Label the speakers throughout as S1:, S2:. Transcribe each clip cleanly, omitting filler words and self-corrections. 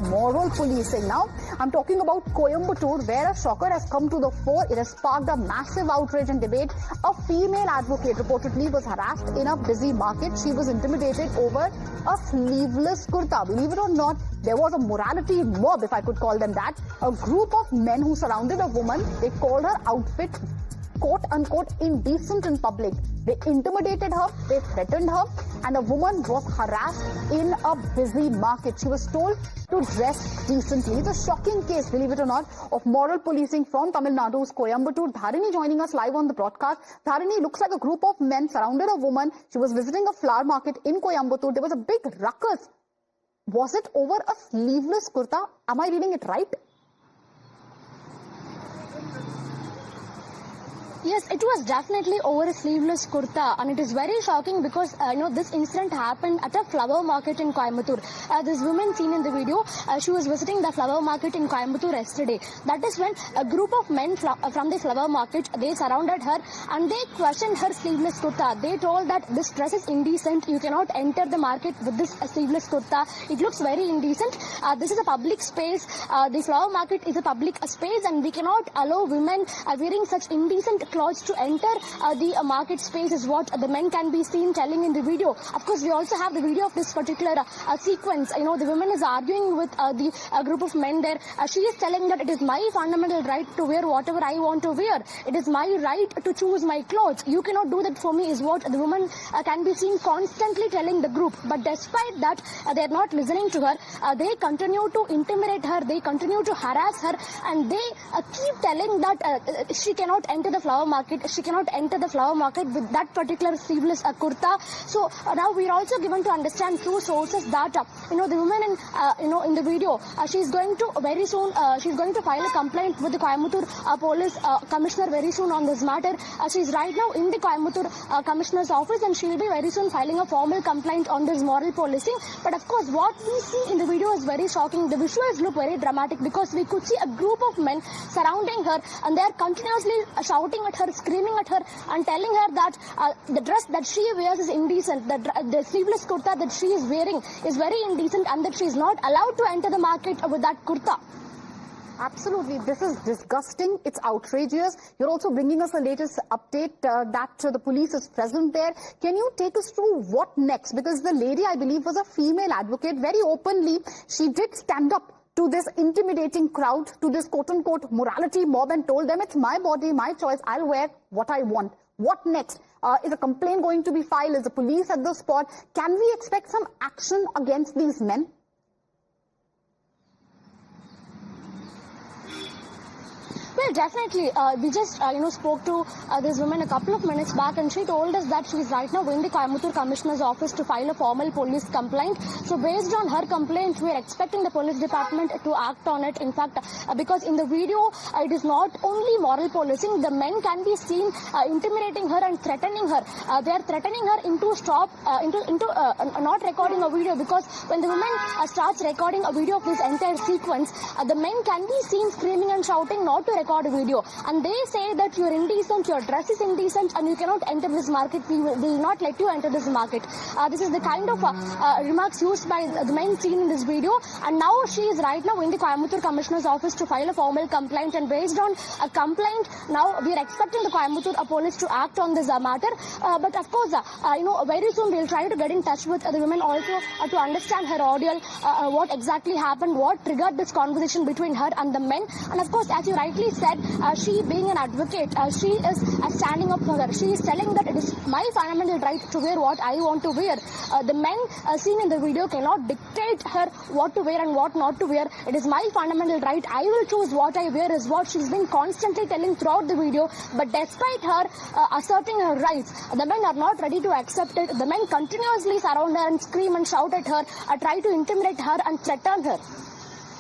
S1: moral policing. Now, I'm talking about Coimbatore, where a shocker has come to the fore. It has sparked a massive outrage and debate. A female advocate reportedly was harassed in a busy market. She was intimidated over a sleeveless kurta. Believe it or not, there was a morality mob, if I could call them that. A group of men who surrounded a woman. They called her outfit quote-unquote indecent in public. They intimidated her, they threatened her, and a woman was harassed in a busy market. She was told to dress decently. It's a shocking case, believe it or not, of moral policing from Tamil Nadu's Coimbatore. Dharini joining us live on the broadcast. Dharini, looks like a group of men surrounded a woman. She was visiting a flower market in Coimbatore. There was a big ruckus. Was it over a sleeveless kurta? Am I reading it right?
S2: Yes, it was definitely over a sleeveless kurta, and it is very shocking because this incident happened at a flower market in Coimbatore. This woman seen in the video, she was visiting the flower market in Coimbatore yesterday. That is when a group of men from the flower market, they surrounded her and they questioned her sleeveless kurta. They told that this dress is indecent. You cannot enter the market with this sleeveless kurta. It looks very indecent. This is a public space. The flower market is a public space, and we cannot allow women wearing such indecent clothes to enter the market space, is what the men can be seen telling in the video. Of course, we also have the video of this particular sequence. The woman is arguing with the group of men there. She is telling that it is my fundamental right to wear whatever I want to wear. It is my right to choose my clothes. You cannot do that for me, is what the woman can be seen constantly telling the group. But despite that, they are not listening to her. They continue to intimidate her. They continue to harass her, and they keep telling that she cannot enter the flower market. She cannot enter the flower market with that particular sleeveless kurta. So now we are also given to understand through sources that the woman in the video, she is going to very soon she's going to file a complaint with the Coimbatore police commissioner very soon on this matter. She is right now in the Coimbatore commissioner's office, and she will be very soon filing a formal complaint on this moral policing. But of course, what we see in the video is very shocking. The visuals look very dramatic because we could see a group of men surrounding her, and they are continuously shouting at her, screaming at her, and telling her that the dress that she wears is indecent. The sleeveless kurta that she is wearing is very indecent, and that she is not allowed to enter the market with that kurta.
S1: Absolutely. This is disgusting. It's outrageous. You're also bringing us the latest update that the police is present there. Can you take us through what next? Because the lady, I believe, was a female advocate. Very openly, she did stand up to this intimidating crowd, to this quote-unquote morality mob, and told them, it's my body, my choice. I'll wear what I want. What next? Is a complaint going to be filed? Is the police at the spot? Can we expect some action against these men?
S2: Well, definitely. We just, spoke to this woman a couple of minutes back, and she told us that she is right now in the Coimbatore Commissioner's office to file a formal police complaint. So based on her complaint, we are expecting the police department to act on it. In fact, because in the video, it is not only moral policing. The men can be seen intimidating her and threatening her. They are threatening her into not recording a video, because when the woman starts recording a video of this entire sequence, the men can be seen screaming and shouting not to record a video, and they say that you're indecent, your dress is indecent, and you cannot enter this market. We will not let you enter this market. This is the kind of remarks used by the men seen in this video, and now she is right now in the Coimbatore Commissioner's office to file a formal complaint, and based on a complaint, now we are expecting the Coimbatore police to act on this matter. But of course, very soon we'll try to get in touch with the women also to understand her audio, what exactly happened, what triggered this conversation between her and the men. And of course, as you rightly said, she being an advocate, she is standing up for her. She is telling that it is my fundamental right to wear what I want to wear. The men seen in the video cannot dictate her what to wear and what not to wear. It is my fundamental right. I will choose what I wear, is what she's been constantly telling throughout the video. But despite her asserting her rights, the men are not ready to accept it. The men continuously surround her and scream and shout at her, try to intimidate her and threaten her.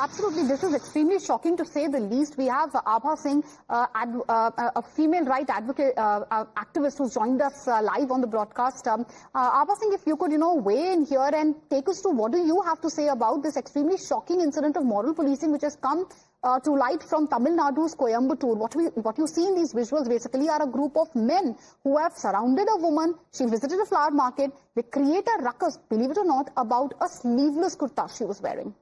S1: Absolutely. This is extremely shocking, to say the least. We have Abha Singh, a female rights advocate, activist who's joined us live on the broadcast. Abha Singh, if you could, weigh in here and take us to what do you have to say about this extremely shocking incident of moral policing which has come to light from Tamil Nadu's Coimbatore. What you see in these visuals basically are a group of men who have surrounded a woman. She visited a flower market. They create a ruckus, believe it or not, about a sleeveless kurta she was wearing.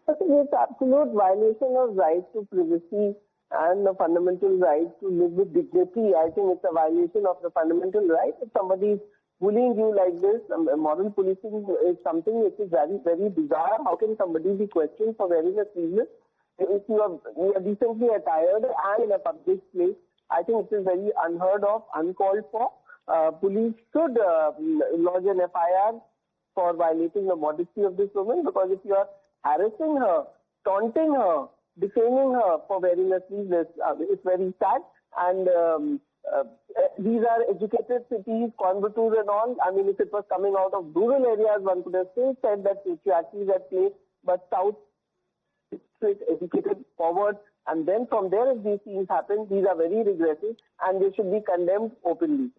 S3: I think it's absolute violation of right to privacy and the fundamental right to live with dignity. I think it's a violation of the fundamental right. If somebody is bullying you like this, moral policing is something which is very, very bizarre. How can somebody be questioned for wearing a sleeveless? If you are decently attired and in a public place, I think it is very unheard of, uncalled for. Police should lodge an FIR for violating the modesty of this woman, because if you are harassing her, taunting her, defaming her for wearing a sleeveless, it's very sad. And these are educated cities, Coimbatore and all. I mean, if it was coming out of rural areas, one could have still said that patriarchy is at play, but South is educated forward. And then from there, if these things happen, these are very regressive and they should be condemned openly.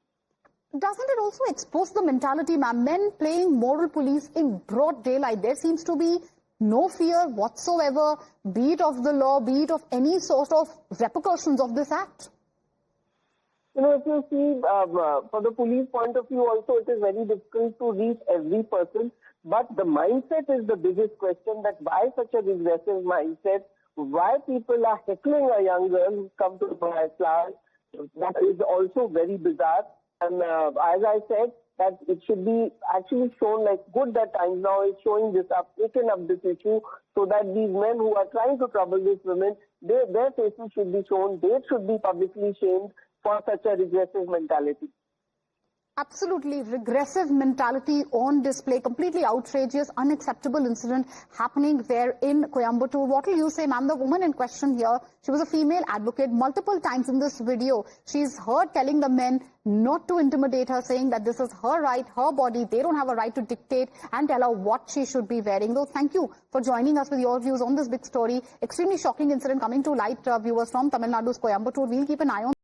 S1: Doesn't it also expose the mentality, ma'am? Men playing moral police in broad daylight. There seems to be no fear whatsoever, be it of the law, be it of any sort of repercussions of this act.
S3: You know, if you see, for the police point of view also, it is very difficult to reach every person. But the mindset is the biggest question, that why such a regressive mindset? Why people are heckling a young girl who's come to buy flowers? That is also very bizarre. And as I said, that it should be actually shown, like good that Times Now is showing this up, taken up this issue, so that these men who are trying to trouble these women, their faces should be shown, they should be publicly shamed for such a regressive mentality.
S1: Absolutely regressive mentality on display, completely outrageous, unacceptable incident happening there in Coimbatore. What will you say, ma'am? The woman in question here, she was a female advocate. Multiple times in this video, she's heard telling the men not to intimidate her, saying that this is her right, her body. They don't have a right to dictate and tell her what she should be wearing. Though, thank you for joining us with your views on this big story. Extremely shocking incident coming to light, viewers, from Tamil Nadu's Coimbatore. We'll keep an eye on